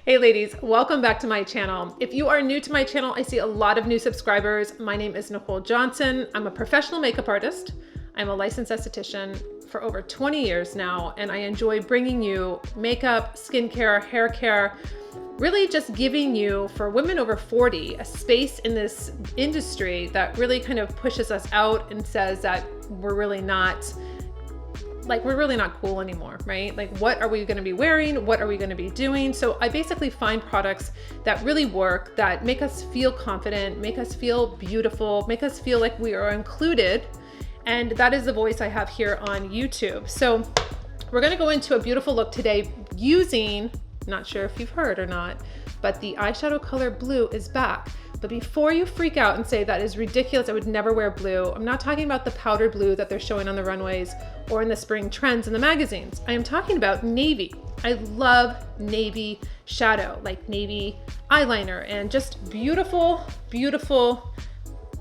Hey ladies, welcome back to my channel. If you are new to my channel, I see a lot of new subscribers. My name is Nikol Johnson. I'm a professional makeup artist. I'm a licensed esthetician for over 20 years now, and I enjoy bringing you makeup, skincare, hair care, really just giving you, for women over 40, a space in this industry that really kind of pushes us out and says that we're really not cool anymore, right? Like, what are we going to be wearing? What are we going to be doing? So I basically find products that really work, that make us feel confident, make us feel beautiful, make us feel like we are included. And that is the voice I have here on YouTube. So we're going to go into a beautiful look today using, not sure if you've heard or not, but the eyeshadow color blue is back. But before you freak out and say that is ridiculous, I would never wear blue, I'm not talking about the powder blue that they're showing on the runways or in the spring trends in the magazines. I am talking about navy. I love navy shadow, like navy eyeliner, and just beautiful, beautiful,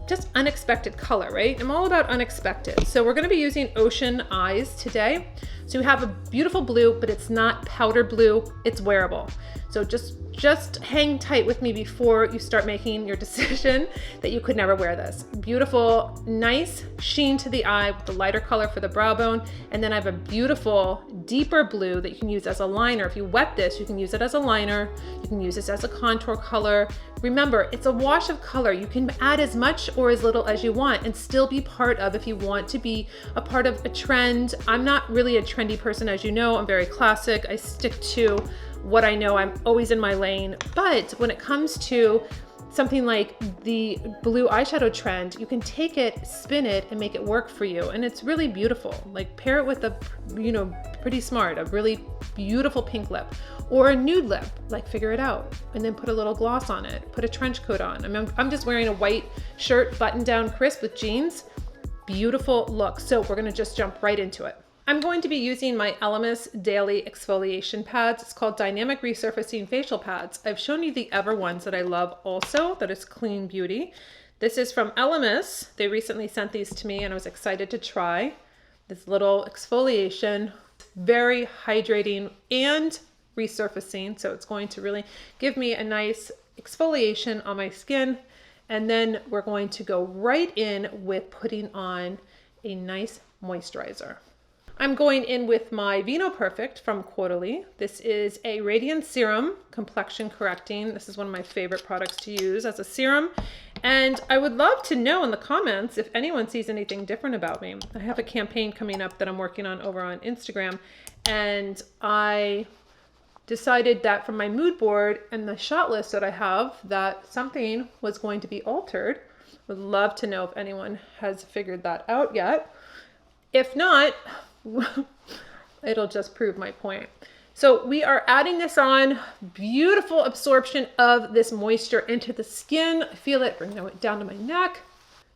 just unexpected color, right? I'm all about unexpected. So we're gonna be using Ocean Eyes today. So we have a beautiful blue, but it's not powder blue, it's wearable. So just hang tight with me before you start making your decision that you could never wear this. Beautiful, nice sheen to the eye with the lighter color for the brow bone. And then I have a beautiful, deeper blue that you can use as a liner. If you wet this, you can use it as a liner. You can use this as a contour color. Remember, it's a wash of color. You can add as much or as little as you want and still be part of, if you want to be a part of a trend. I'm not really a trendy person, as you know. I'm very classic. I stick to what I know. I'm always in my lane. But when it comes to something like the blue eyeshadow trend, you can take it, spin it, and make it work for you. And it's really beautiful. Like, pair it with a, pretty smart, a really beautiful pink lip or a nude lip, like, figure it out. And then put a little gloss on it, put a trench coat on. I mean, I'm just wearing a white shirt, button down crisp with jeans. Beautiful look. So we're gonna just jump right into it. I'm going to be using my Elemis Daily Exfoliation Pads. It's called Dynamic Resurfacing Facial Pads. I've shown you the Ever ones that I love also, that is Clean Beauty. This is from Elemis. They recently sent these to me and I was excited to try. This little exfoliation, very hydrating and resurfacing. So it's going to really give me a nice exfoliation on my skin. And then we're going to go right in with putting on a nice moisturizer. I'm going in with my Vino Perfect from Quarterly. This is a radiant serum, complexion correcting. This is one of my favorite products to use as a serum. And I would love to know in the comments if anyone sees anything different about me. I have a campaign coming up that I'm working on over on Instagram. And I decided that from my mood board and the shot list that I have, that something was going to be altered. Would love to know if anyone has figured that out yet. If not, it'll just prove my point. So we are adding this on. Beautiful absorption of this moisture into the skin. I feel it, bring it down to my neck.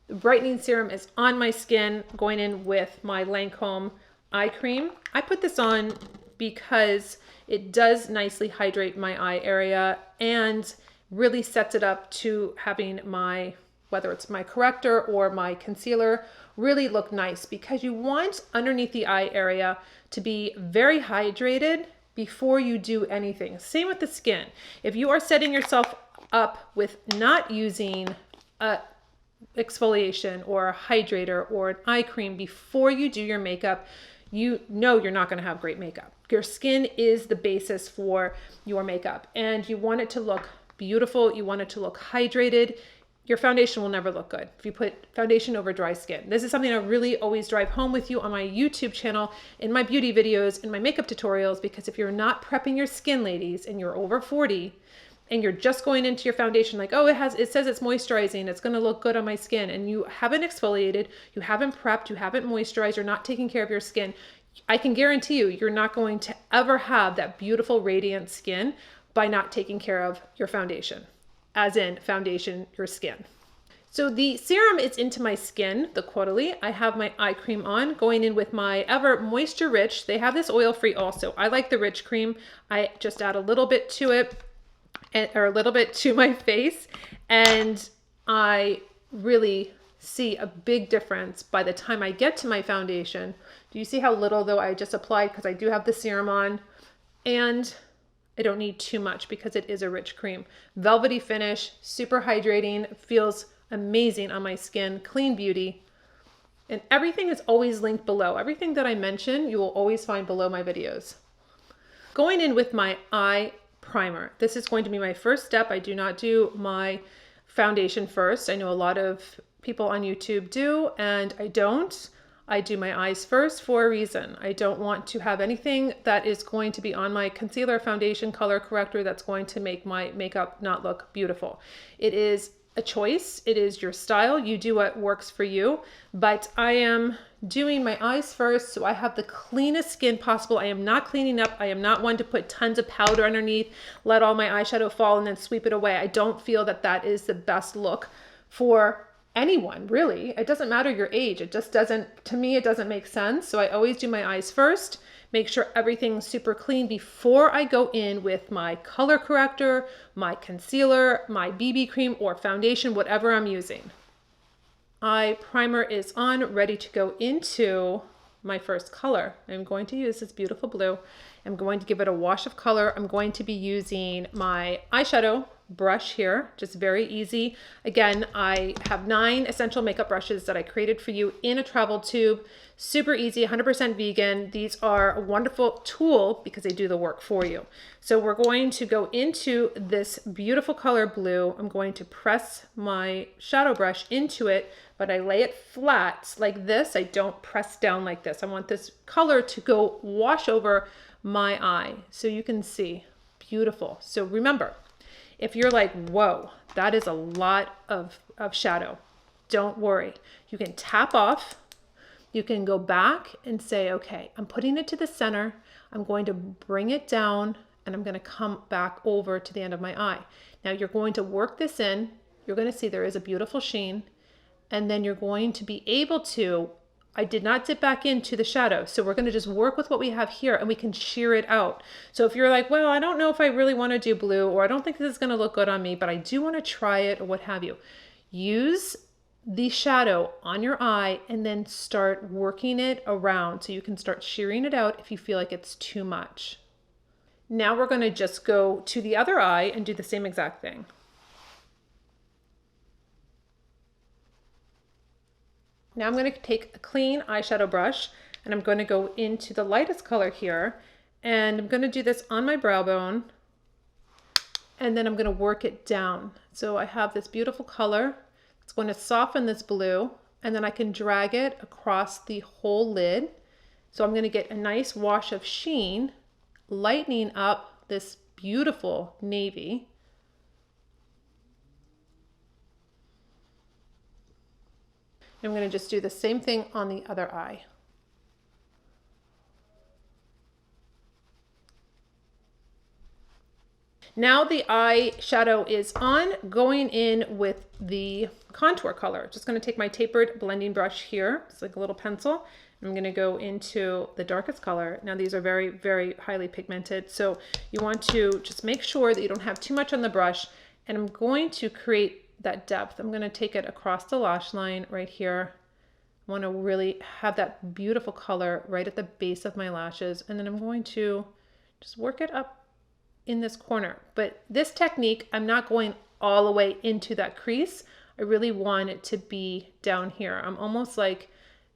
The brightening serum is on my skin, going in with my Lancome eye cream. I put this on because it does nicely hydrate my eye area and really sets it up to having my, whether it's my corrector or my concealer, really look nice, because you want underneath the eye area to be very hydrated before you do anything. Same with the skin. If you are setting yourself up with not using a exfoliation or a hydrator or an eye cream before you do your makeup, you know you're not going to have great makeup. Your skin is the basis for your makeup, and you want it to look beautiful. You want it to look hydrated. Your foundation will never look good if you put foundation over dry skin. This is something I really always drive home with you on my YouTube channel, in my beauty videos, in my makeup tutorials, because if you're not prepping your skin, ladies, and you're over 40 and you're just going into your foundation like, oh, it says it's moisturizing, it's gonna look good on my skin, and you haven't exfoliated, you haven't prepped, you haven't moisturized, you're not taking care of your skin, I can guarantee you, you're not going to ever have that beautiful radiant skin by not taking care of your foundation. As in foundation, your skin. So the serum is into my skin, the Quarterly. I have my eye cream on, going in with my Ever Moisture Rich. They have this oil-free also. I like the rich cream. I just add a little bit to it, or a little bit to my face, and I really see a big difference by the time I get to my foundation. Do you see how little though I just applied, because I do have the serum on? And I don't need too much because it is a rich cream. Velvety finish, super hydrating, feels amazing on my skin, clean beauty. And everything is always linked below. Everything that I mention, you will always find below my videos. Going in with my eye primer. This is going to be my first step. I do not do my foundation first. I know a lot of people on YouTube do, and I don't. I do my eyes first for a reason. I don't want to have anything that is going to be on my concealer, foundation, color corrector that's going to make my makeup not look beautiful. It is a choice. It is your style. You do what works for you, but I am doing my eyes first so I have the cleanest skin possible. I am not cleaning up. I am not one to put tons of powder underneath, let all my eyeshadow fall and then sweep it away. I don't feel that that is the best look for anyone, really. It doesn't matter your age. It just doesn't, to me, it doesn't make sense. So I always do my eyes first, make sure everything's super clean before I go in with my color corrector, my concealer, my BB cream or foundation, whatever I'm using. Eye primer is on, ready to go into my first color. I'm going to use this beautiful blue. I'm going to give it a wash of color. I'm going to be using my eyeshadow brush here, just very easy. Again, I have 9 essential makeup brushes that I created for you in a travel tube. Super easy, 100% vegan. These are a wonderful tool because they do the work for you. So we're going to go into this beautiful color blue. I'm going to press my shadow brush into it, but I lay it flat like this. I don't press down like this. I want this color to go wash over my eye so you can see. Beautiful. So remember, if you're like, whoa, that is a lot of shadow, don't worry. You can tap off. You can go back and say, okay, I'm putting it to the center. I'm going to bring it down and I'm going to come back over to the end of my eye. Now you're going to work this in. You're going to see there is a beautiful sheen. And then you're going to be able to, I did not dip back into the shadow. So we're going to just work with what we have here and we can sheer it out. So if you're like, well, I don't know if I really want to do blue, or I don't think this is going to look good on me, but I do want to try it, or what have you. Use the shadow on your eye and then start working it around so you can start shearing it out if you feel like it's too much. Now we're going to just go to the other eye and do the same exact thing. Now I'm going to take a clean eyeshadow brush and I'm going to go into the lightest color here, and I'm going to do this on my brow bone, and then I'm going to work it down. So I have this beautiful color. It's going to soften this blue, and then I can drag it across the whole lid. So I'm going to get a nice wash of sheen, lightening up this beautiful navy. I'm going to just do the same thing on the other eye. Now the eyeshadow is on, going in with the contour color. Just going to take my tapered blending brush here. It's like a little pencil. I'm going to go into the darkest color. Now these are very, very highly pigmented. So you want to just make sure that you don't have too much on the brush. And I'm going to create that depth. I'm going to take it across the lash line right here. I want to really have that beautiful color right at the base of my lashes. And then I'm going to just work it up in this corner. But this technique, I'm not going all the way into that crease. I really want it to be down here. I'm almost like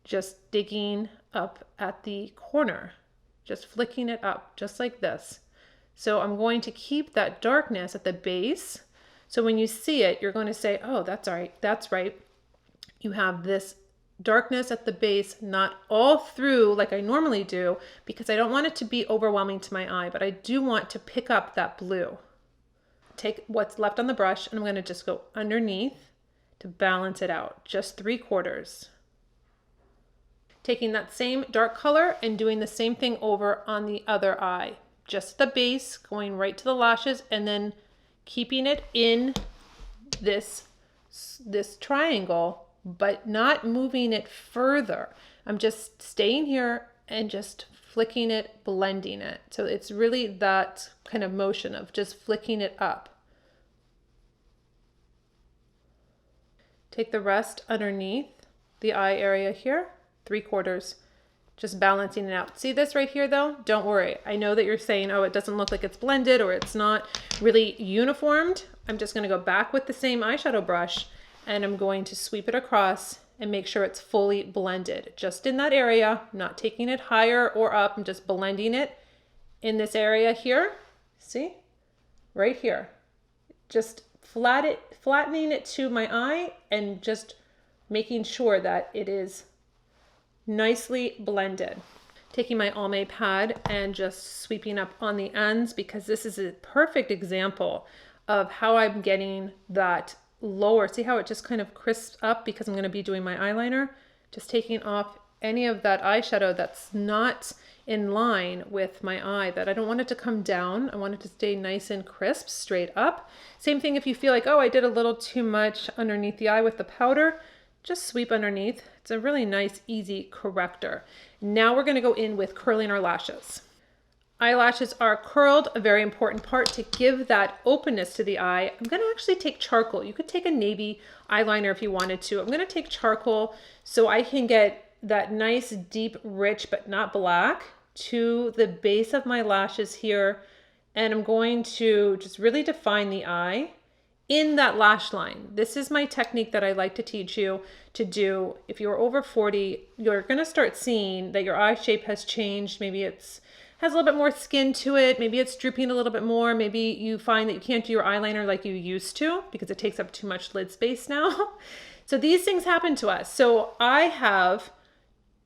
just digging up at the corner, just flicking it up just like this. So I'm going to keep that darkness at the base. So when you see it, you're going to say, oh, that's all right. That's right. You have this darkness at the base, not all through like I normally do, because I don't want it to be overwhelming to my eye, but I do want to pick up that blue. Take what's left on the brush and I'm going to just go underneath to balance it out, just 3/4. Taking that same dark color and doing the same thing over on the other eye, just the base, going right to the lashes, and then keeping it in this triangle, but not moving it further. I'm just staying here and just flicking it, blending it. So it's really that kind of motion of just flicking it up. Take the rest underneath the eye area here, 3/4, just balancing it out. See this right here though? Don't worry. I know that you're saying, oh, it doesn't look like it's blended or it's not really uniformed. I'm just gonna go back with the same eyeshadow brush and I'm going to sweep it across and make sure it's fully blended. Just in that area, I'm not taking it higher or up. I'm just blending it in this area here. See? Right here. Just flattening it to my eye and just making sure that it is nicely blended. Taking my Almay pad and just sweeping up on the ends because this is a perfect example of how I'm getting that lower. See how it just kind of crisps up because I'm going to be doing my eyeliner? Just taking off any of that eyeshadow that's not in line with my eye, that I don't want it to come down. I want it to stay nice and crisp, straight up. Same thing if you feel like, oh, I did a little too much underneath the eye with the powder, just sweep underneath. It's a really nice, easy corrector. Now we're gonna go in with curling our lashes. Eyelashes are curled, a very important part to give that openness to the eye. I'm gonna actually take charcoal. You could take a navy eyeliner if you wanted to. I'm gonna take charcoal so I can get that nice, deep, rich, but not black to the base of my lashes here. And I'm going to just really define the eye in that lash line. This is my technique that I like to teach you to do. If you're over 40, you're gonna start seeing that your eye shape has changed. Maybe it's has a little bit more skin to it. Maybe it's drooping a little bit more. Maybe you find that you can't do your eyeliner like you used to because it takes up too much lid space now. So these things happen to us. So I have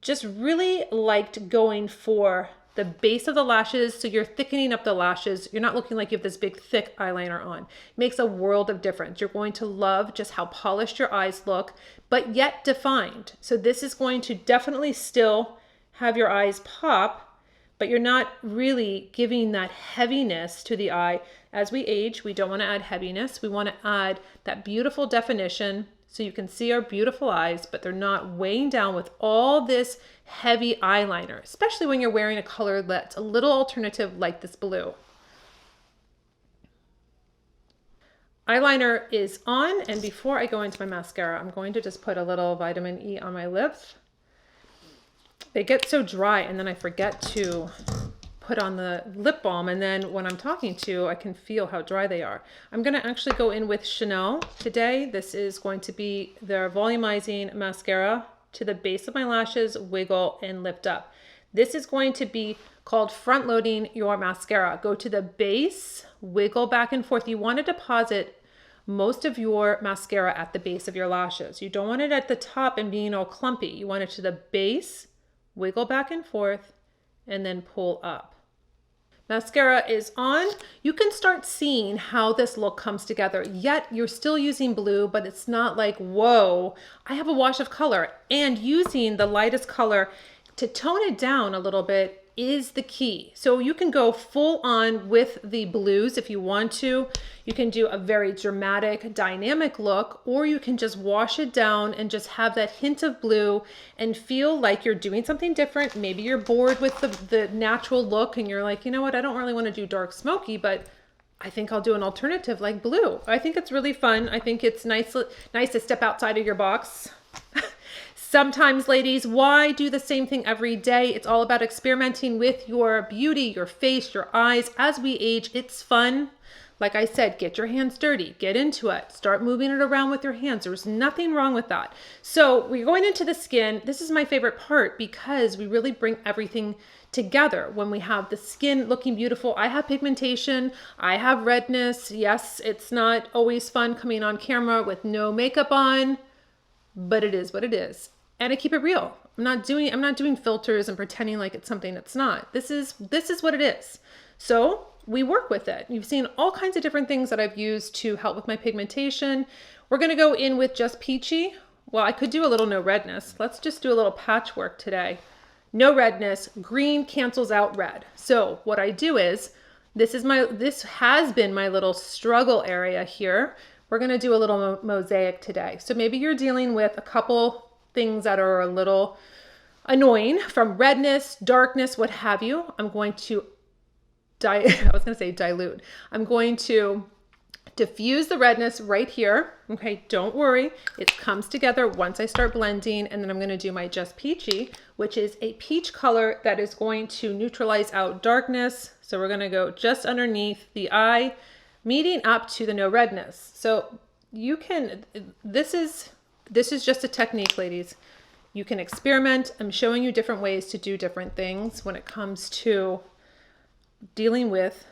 just really liked going for the base of the lashes. So you're thickening up the lashes. You're not looking like you have this big thick eyeliner on. It makes a world of difference. You're going to love just how polished your eyes look, but yet defined. So this is going to definitely still have your eyes pop, but you're not really giving that heaviness to the eye. As we age, we don't want to add heaviness. We want to add that beautiful definition so you can see our beautiful eyes, but they're not weighing down with all this heavy eyeliner, especially when you're wearing a color that's a little alternative like this blue. Eyeliner is on, and before I go into my mascara, I'm going to just put a little vitamin E on my lips. They get so dry and then I forget to put on the lip balm, and then when I'm talking to you, I can feel how dry they are. I'm gonna actually go in with Chanel today. This is going to be their volumizing mascara to the base of my lashes, wiggle and lift up. This is going to be called front loading your mascara. Go to the base, wiggle back and forth. You want to deposit most of your mascara at the base of your lashes. You don't want it at the top and being all clumpy. You want it to the base, wiggle back and forth, and then pull up. Mascara is on. You can start seeing how this look comes together, yet you're still using blue, but it's not like, whoa, I have a wash of color. And using the lightest color to tone it down a little bit is the key. So you can go full on with the blues if you want to. You can do a very dramatic, dynamic look, or you can just wash it down and just have that hint of blue and feel like you're doing something different. Maybe you're bored with the natural look and you're like, you know what, I don't really want to do dark smoky, but I think I'll do an alternative like blue. I think it's really fun. I think it's nice to step outside of your box. Sometimes, ladies, why do the same thing every day? It's all about experimenting with your beauty, your face, your eyes. As we age, it's fun. Like I said, get your hands dirty, get into it, start moving it around with your hands. There's nothing wrong with that. So we're going into the skin. This is my favorite part because we really bring everything together when we have the skin looking beautiful. I have pigmentation, I have redness. Yes, it's not always fun coming on camera with no makeup on, but it is what it is. And I keep it real. I'm not doing filters and pretending like it's something it's not. This is what it is. So we work with it. You've seen all kinds of different things that I've used to help with my pigmentation. We're gonna go in with just peachy. Well, I could do a little no redness. Let's just do a little patchwork today. No redness, green cancels out red. So what I do is, this has been my little struggle area here. We're gonna do a little mosaic today. So maybe you're dealing with a couple things that are a little annoying, from redness, darkness, what have you. I'm going to dilute. I'm going to diffuse the redness right here. Okay, don't worry, it comes together once I start blending. And then I'm gonna do my Just Peachy, which is a peach color that is going to neutralize out darkness. So we're gonna go just underneath the eye, meeting up to the no redness. So you can, this is just a technique, ladies. You can experiment. I'm showing you different ways to do different things when it comes to dealing with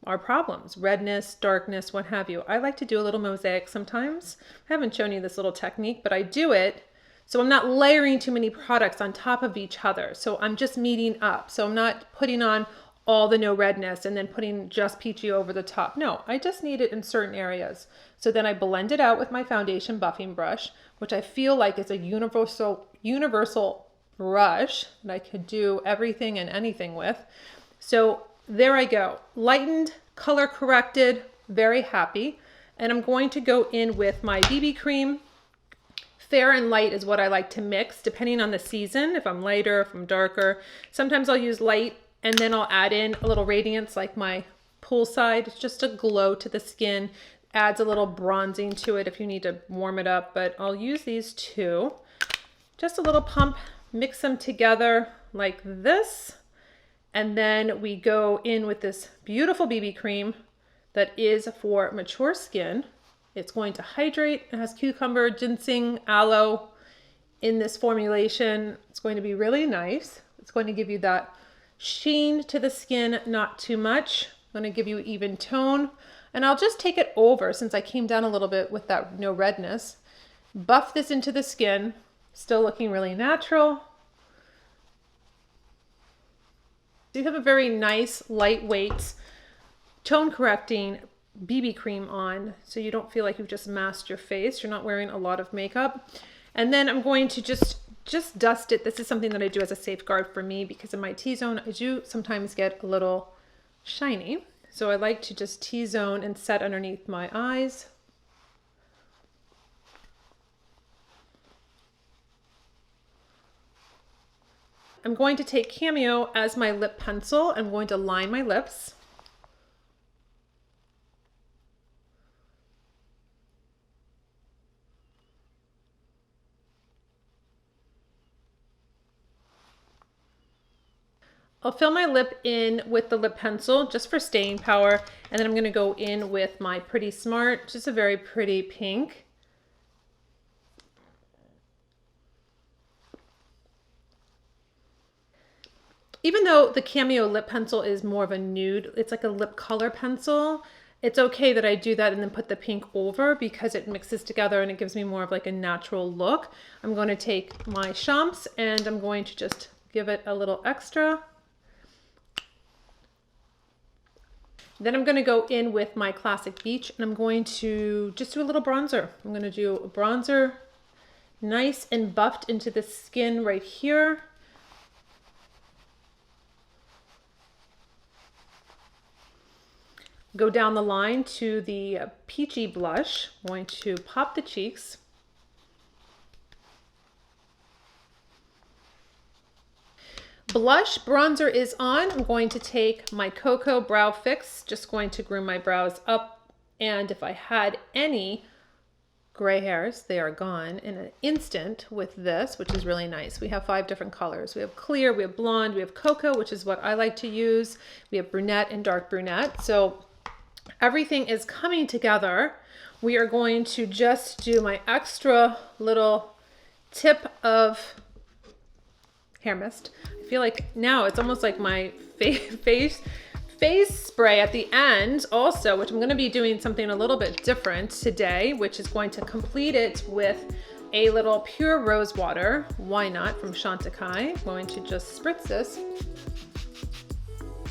our problems, redness, darkness, what have you. I like to do a little mosaic sometimes. I haven't shown you this little technique, but I do it so I'm not layering too many products on top of each other. So I'm just meeting up. So I'm not putting on all the no redness and then putting Just Peachy over the top. No, I just need it in certain areas. So then I blend it out with my foundation buffing brush, which I feel like is a universal brush that I could do everything and anything with. So there I go, lightened, color corrected, very happy. And I'm going to go in with my BB cream. Fair and light is what I like to mix depending on the season. If I'm lighter, if I'm darker, sometimes I'll use light and then I'll add in a little radiance like my poolside. It's just a glow to the skin, adds a little bronzing to it if you need to warm it up, but I'll use these two. Just a little pump, mix them together like this. And then we go in with this beautiful BB cream that is for mature skin. It's going to hydrate. It has cucumber, ginseng, aloe in this formulation. It's going to be really nice. It's going to give you that sheen to the skin, not too much. I'm going to give you even tone. And I'll just take it over since I came down a little bit with that no redness. Buff this into the skin, still looking really natural. You have a very nice, lightweight, tone correcting BB cream on, so you don't feel like you've just masked your face. You're not wearing a lot of makeup. And then I'm going to just dust it. This is something that I do as a safeguard for me because in my T-zone, I do sometimes get a little shiny. So I like to just T-zone and set underneath my eyes. I'm going to take Cameo as my lip pencil. I'm going to line my lips. I'll fill my lip in with the lip pencil just for staying power. And then I'm going to go in with my Pretty Smart, just a very pretty pink. Even though the Cameo lip pencil is more of a nude, it's like a lip color pencil, it's okay that I do that and then put the pink over because it mixes together and it gives me more of like a natural look. I'm going to take my Champs and I'm going to just give it a little extra. Then I'm going to go in with my Classic Beach and I'm going to just do a little bronzer. I'm going to do a bronzer nice and buffed into the skin right here. Go down the line to the peachy blush. I'm going to pop the cheeks. Blush, bronzer is on. I'm going to take my Cocoa Brow Fix, just going to groom my brows up. And if I had any gray hairs, they are gone in an instant with this, which is really nice. We have 5 different colors. We have clear, we have blonde, we have cocoa, which is what I like to use. We have brunette and dark brunette. So everything is coming together. We are going to just do my extra little tip of hair mist. I feel like now it's almost like my face spray at the end also, which I'm going to be doing something a little bit different today, which is going to complete it with a little pure rose water. Why not? From Chantecaille. I'm going to just spritz this.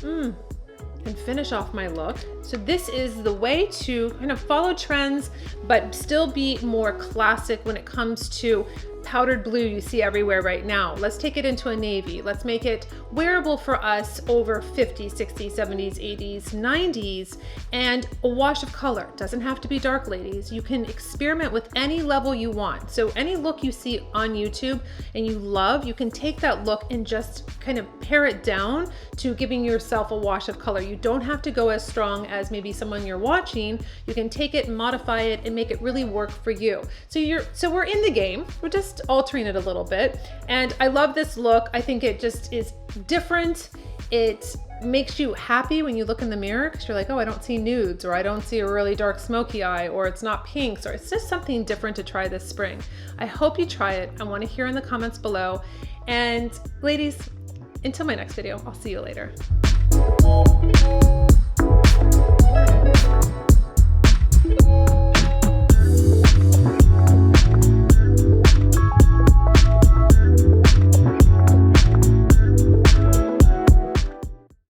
And finish off my look. So this is the way to kind of follow trends, but still be more classic when it comes to powdered blue you see everywhere right now. Let's take it into a navy. Let's make it wearable for us over 50s, 60s, 70s, 80s, 90s, and a wash of color. Doesn't have to be dark, ladies. You can experiment with any level you want. So any look you see on YouTube and you love, you can take that look and just kind of pare it down to giving yourself a wash of color. You don't have to go as strong as maybe someone you're watching. You can take it and modify it and make it really work for you. So we're in the game. We're just altering it a little bit. And I love this look. I think it just is different. It makes you happy when you look in the mirror because you're like, oh, I don't see nudes, or I don't see a really dark smoky eye, or it's not pinks, or it's just something different to try this spring. I hope you try it. I want to hear in the comments below. And ladies, until my next video, I'll see you later.